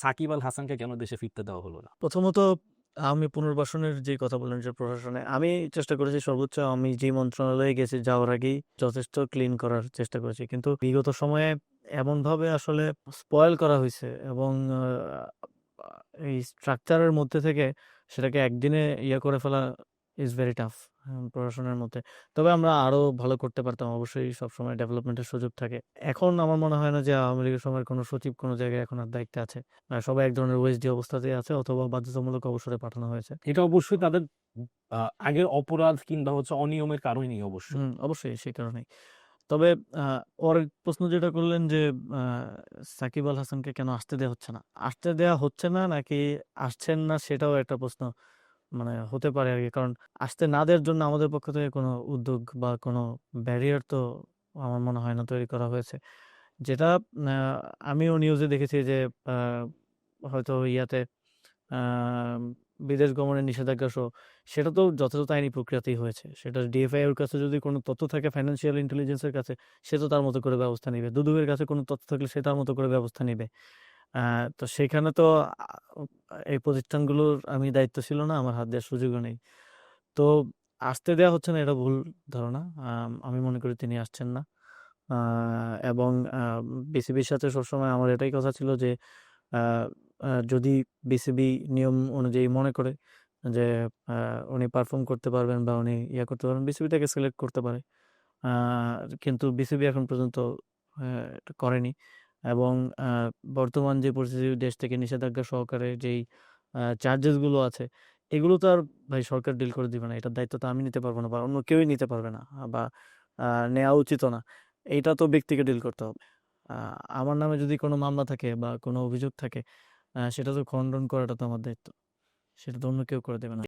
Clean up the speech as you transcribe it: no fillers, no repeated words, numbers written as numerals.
সাকিব আল হাসানকে কেন দেশে ফিরতে দেওয়া হলো না? প্রথমত আমি পুনর্বাসনের যে কথা বললেন যে প্রশাসনে আমি চেষ্টা করেছি সর্বোচ্চ, আমি যে মন্ত্রণালয়ে গেছি যাওয়ার আগেই যথেষ্ট ক্লিন করার চেষ্টা করেছি, কিন্তু বিগত সময়ে এমনভাবে আসলে স্পয়েল করা হয়েছে এবং এই স্ট্রাকচারের মধ্যে থেকে সেটাকে একদিনে করে ফেলা ইজ ভেরি টাফ প্রশাসনের মধ্যে। তবে আমরা আরো ভালো করতে পারতাম, অবশ্যই সবসময় ডেভেলপমেন্টের সুযোগ থাকে। এখন আমার মনে হয় না যে আওয়ামী লীগের সময়ের কোনো সচিব কোনো জায়গায় এখন আর দায়িত্বে আছে। সবাই এক ধরনের ওএসডি অবস্থাতেই আছে অথবা বাধ্যতামূলক অবসরে পাঠানো হয়েছে। এটা অবশ্যই তাদের আগের অপরাধ কিংবা হচ্ছে অনিয়মের কারণেই অবশ্যই। অবশ্যই সেই কারণেই। তবে পরের প্রশ্ন যেটা করলেন যে আ সাকিব আল হাসানকে কেন আসতে দেয়া হচ্ছে না? আসতে দেয়া হচ্ছে না নাকি আসছেন না সেটাও একটা প্রশ্ন মানে হতে পারে আরকি। কারণ আসতে না দেওয়ার জন্য আমাদের পক্ষ থেকে কোনো উদ্যোগ বা কোনো ব্যারিয়ার তো আমার মনে হয় না তৈরি করা হয়েছে। যেটা আ আমিও নিউজে দেখেছি যে আ হয়তো আ বিদেশ গমনের নিষেধাজ্ঞা সহ সেটা তো যথাযথ আইনি প্রক্রিয়াতেই হয়েছে। সেটা ডিএফআই এর কাছে যদি কোনো তথ্য থাকে, ফাইন্যান্সিয়াল ইন্টেলিজেন্স এর কাছে, সে তো তার মতো করে ব্যবস্থা নিবে। দুদকের কাছে কোনো তথ্য থাকলে সে তার মতো করে ব্যবস্থা নিবে। আ তো সেখানে তো আ এই প্রতিষ্ঠানগুলোর আমি দায়িত্ব ছিল না, আমার হাত দেওয়ার সুযোগও নেই। তো আসতে দেয়া হচ্ছে না এটা ভুল ধারণা। আমি মনে করি তিনি আসছেন না। আ এবং বিসিবির সাথে সবসময় আমার এটাই কথা ছিল যে আ আ যদি বিসিবি নিয়ম অনুযায়ী মনে করে যে আ উনি পারফর্ম করতে পারবেন বা উনি করতে পারবেন, বিসিবি তাকে সিলেক্ট করতে পারে। আ কিন্তু বিসিবি এখন পর্যন্ত এটা করেনি এবং আ বর্তমান যে পরিস্থিতি, দেশ থেকে নিষেধাজ্ঞা সহকারে যেই চার্জেস গুলো আছে, এগুলো তো আর ভাই সরকার ডিল করে দিবে না। এটার দায়িত্ব তো আমি নিতে পারব না বা অন্য কেউই নিতে পারবে না বা নেওয়া উচিতও না। এইটা তো ব্যক্তিকে ডিল করতে হবে। আ আমার নামে যদি কোনো মামলা থাকে বা কোনো অভিযোগ থাকে, সেটা তো খণ্ডন করাটা তো আমার দায়িত্ব। সেটা তো অন্য কেউ করে দেবে না।